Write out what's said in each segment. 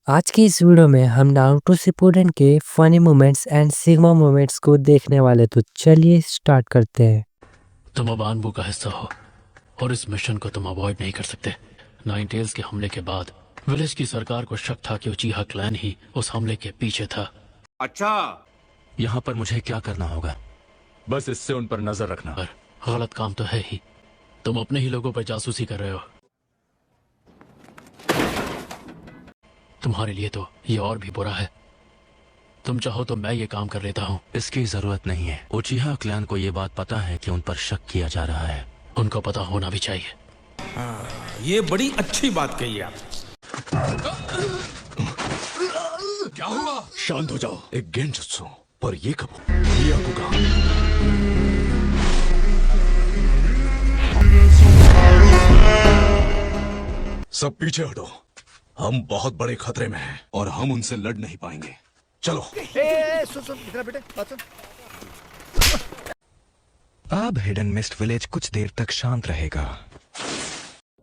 आज की इस वीडियो में हम नारुतो शिपुडेन के funny moments and sigma moments को देखने वाले, तो चलिए स्टार्ट करते हैं। तुम अब आनबू का हिस्सा हो और इस मिशन को तुम अवॉइड नहीं कर सकते। नाइन टेल्स के हमले के बाद विलेज की सरकार को शक था कि उचीहा क्लैन ही उस हमले के पीछे था। अच्छा, यहाँ पर मुझे क्या करना होगा? बस इससे उन पर नजर रखना। पर गलत काम तो है ही, तुम अपने ही लोगों पर जासूसी कर रहे हो। तुम्हारे लिए तो ये और भी बुरा है। तुम चाहो तो मैं ये काम कर लेता हूँ। इसकी जरूरत नहीं है। उचिहा क्लैन को ये बात पता है कि उन पर शक किया जा रहा है। उनको पता होना भी चाहिए। ये बड़ी अच्छी बात कही आप। क्या हुआ? शांत हो जाओ। एक गेंजुत्सु, पर ये कब? याकुगा। सब पीछे हटो। हम बहुत बड़े खतरे में हैं और हम उनसे लड़ नहीं पाएंगे। चलो। सुन इधर बेटे, बात सुन। अब हिडन मिस्ट विलेज कुछ देर तक शांत रहेगा।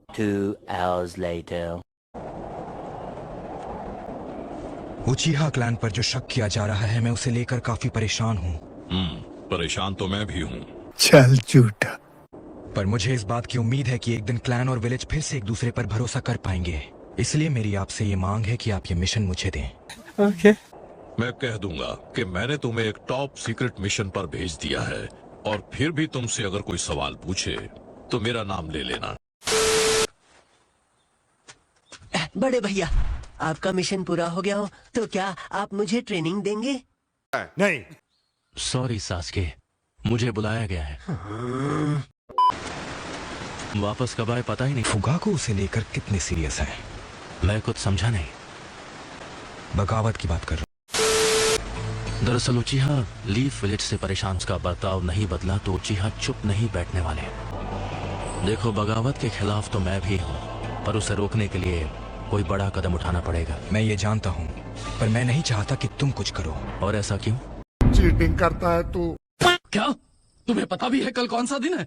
2 hours later. उचिहा क्लैन पर जो शक किया जा रहा है, मैं उसे लेकर काफी परेशान हूँ। परेशान तो मैं भी हूँ। चल झूठा। पर मुझे इस बात की उम्मीद है कि एक दिन क्लैन और विलेज फिर से एक दूसरे पर भरोसा कर पाएंगे। इसलिए मेरी आपसे ये मांग है कि आप ये मिशन मुझे दें। ओके। मैं कह दूंगा कि मैंने तुम्हें एक टॉप सीक्रेट मिशन पर भेज दिया है, और फिर भी तुमसे अगर कोई सवाल पूछे तो मेरा नाम ले लेना। बड़े भैया, आपका मिशन पूरा हो गया हो तो क्या आप मुझे ट्रेनिंग देंगे? नहीं। सॉरी सास्के, मुझे बुलाया गया है। वापस कब आए पता ही नहीं। फुगाको उसे लेकर कितने सीरियस है? मैं कुछ समझा नहीं। बगावत की बात कर रहा हूँ। दरअसल उचिहा लीफ विलेज से परेशान, उसका बर्ताव नहीं बदला तो उचिहा चुप नहीं बैठने वाले। देखो, बगावत के खिलाफ तो मैं भी हूँ, पर उसे रोकने के लिए कोई बड़ा कदम उठाना पड़ेगा। मैं ये जानता हूँ, पर मैं नहीं चाहता कि तुम कुछ करो। और ऐसा क्यों? चीटिंग करता है तू। क्या तुम्हें पता भी है कल कौन सा दिन है?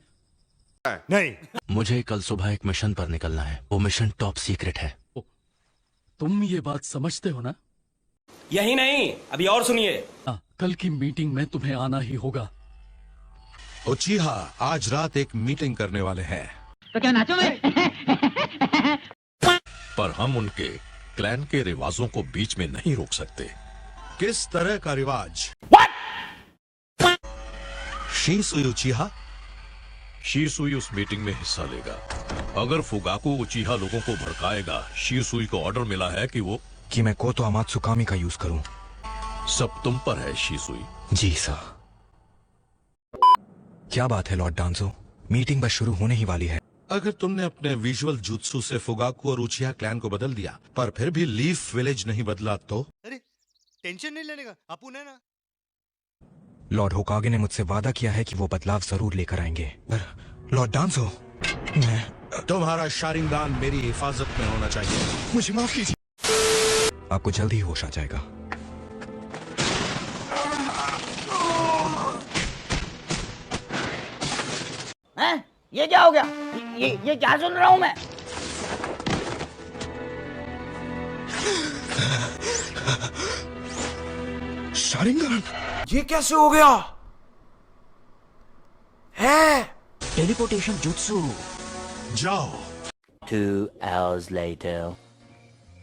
नहीं। मुझे कल सुबह एक मिशन पर निकलना है। वो मिशन टॉप सीक्रेट है। तुम ये बात समझते हो ना? यही नहीं, अभी और सुनिए। कल की मीटिंग में तुम्हें आना ही होगा। उचिहा आज रात एक मीटिंग करने वाले हैं। तो क्या नाचो मैं? पर हम उनके क्लैन के रिवाजों को बीच में नहीं रोक सकते। किस तरह का रिवाज? शीसुई उचिहा? शीसुई उस मीटिंग में हिस्सा लेगा। अगर फुगाको उचिहा लोगों को भड़काएगा, शीसुई को ऑर्डर मिला है कि मैं कोतो अमात्सुकामी का यूज करूं। सब तुम पर है शीसुई। जी सर। क्या बात है लॉर्ड डांजो, मीटिंग बस शुरू होने ही वाली है। अगर तुमने अपने विजुअल जुत्सु से फुगाको और उचिहा क्लैन को बदल दिया, पर फिर भी लीफ विलेज नहीं बदला तो? अरे टेंशन नहीं लेने का, अपुन है ना। लॉर्ड होकागे ने मुझसे वादा किया है कि वो बदलाव जरूर लेकर आएंगे। पर लॉर्ड डांजो, मैं तुम्हारा शारिंगान मेरी हिफाजत में होना चाहिए। मुझे माफ कीजिए। आपको जल्द ही होश आ जाएगा। हैं? ये क्या हो गया? ये क्या सुन रहा हूँ मैं? शारिंगान? ये कैसे हो गया? है टेलीपोर्टेशन जुत्सु। जाओ। 2 hours later.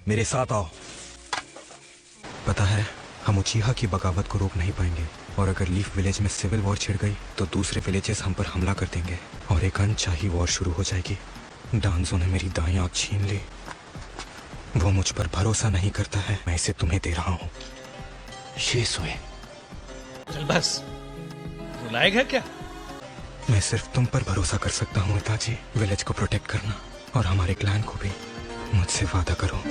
मेरे साथ आओ। पता है, हम उचिहा की बगावत को रोक नहीं पाएंगे, और अगर लीफ विलेज में सिविल वॉर छिड़ गई तो दूसरे विलेजेस हम पर हमला कर देंगे और एक अनचाही वॉर शुरू हो जाएगी। डांजो ने मेरी दाईं आंख छीन ली। वो मुझ पर भरोसा नहीं करता है, मैं इसे तुम्हें दे रहा हूँ। शीसुई, चल बस, रुलाएगा क्या? मैं सिर्फ तुम पर भरोसा कर सकता हूँ पिताजी। विलेज को प्रोटेक्ट करना और हमारे क्लैन को भी। मुझसे वादा करो।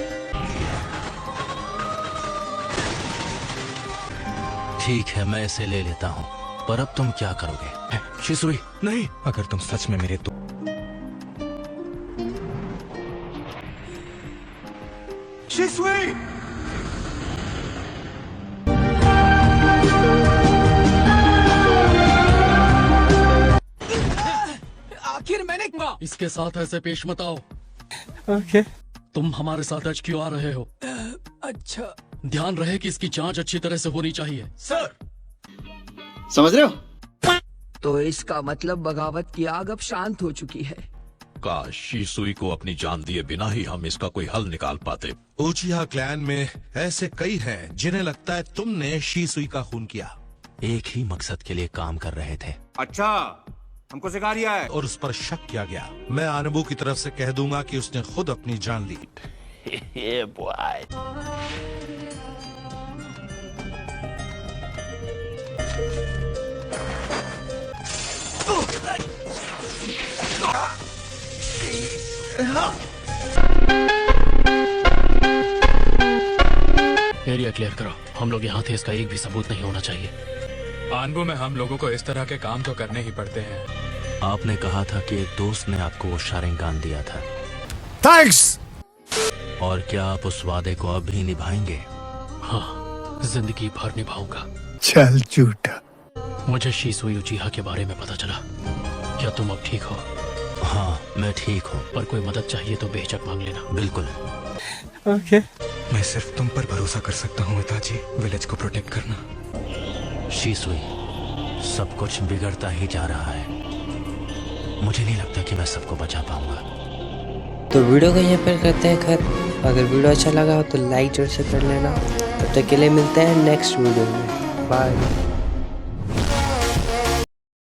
ठीक है, मैं इसे ले लेता हूँ, पर अब तुम क्या करोगे? शीसुई, नहीं, अगर तुम सच में मेरे तो शिसुई! आखिर मैंने इसके साथ ऐसे पेश मत आओ। ओके। तुम हमारे साथ आज क्यों आ रहे हो? अच्छा, ध्यान रहे कि इसकी जांच अच्छी तरह से होनी चाहिए। सर। समझ रहे हो? तो इसका मतलब बगावत की आग अब शांत हो चुकी है। काश शीसुई को अपनी जान दिए बिना ही हम इसका कोई हल निकाल पाते। उचिहा क्लैन में ऐसे कई हैं जिन्हें लगता है तुमने शीसुई का खून किया। एक ही मकसद के लिए काम कर रहे थे। अच्छा, हमको सिखा रिया है। और उस पर शक किया गया। मैं आनबू की तरफ से कह दूंगा कि उसने खुद अपनी जान ली। एरिया क्लियर करो। हम लोग यहाँ थे, इसका एक भी सबूत नहीं होना चाहिए। आनबू में हम लोगों को इस तरह के काम तो करने ही पड़ते हैं। आपने कहा था कि एक दोस्त ने आपको वो शारिंगान दिया था। थैंक्स। और क्या आप उस वादे को अब भी निभाएंगे? हाँ, जिंदगी भर निभाऊंगा। चल झूठा। मुझे शीसुई उचिहा के बारे में पता चला। क्या तुम अब ठीक हो? हाँ, मैं ठीक हूँ। पर कोई मदद चाहिए तो बेहिचक मांग लेना। बिल्कुल। ओके। मैं सिर्फ तुम पर भरोसा कर सकता हूँ मिताजी। विलेज को प्रोटेक्ट करना। शीसुई, सब कुछ बिगड़ता ही जा रहा है। मुझे नहीं लगता कि मैं सबको बचा पाऊंगा। तो वीडियो को यहाँ पर करते हैं खत्म। अगर वीडियो अच्छा लगा हो तो लाइक जरूर से कर लेना। तब तक के लिए मिलते हैं नेक्स्ट वीडियो में। बाय।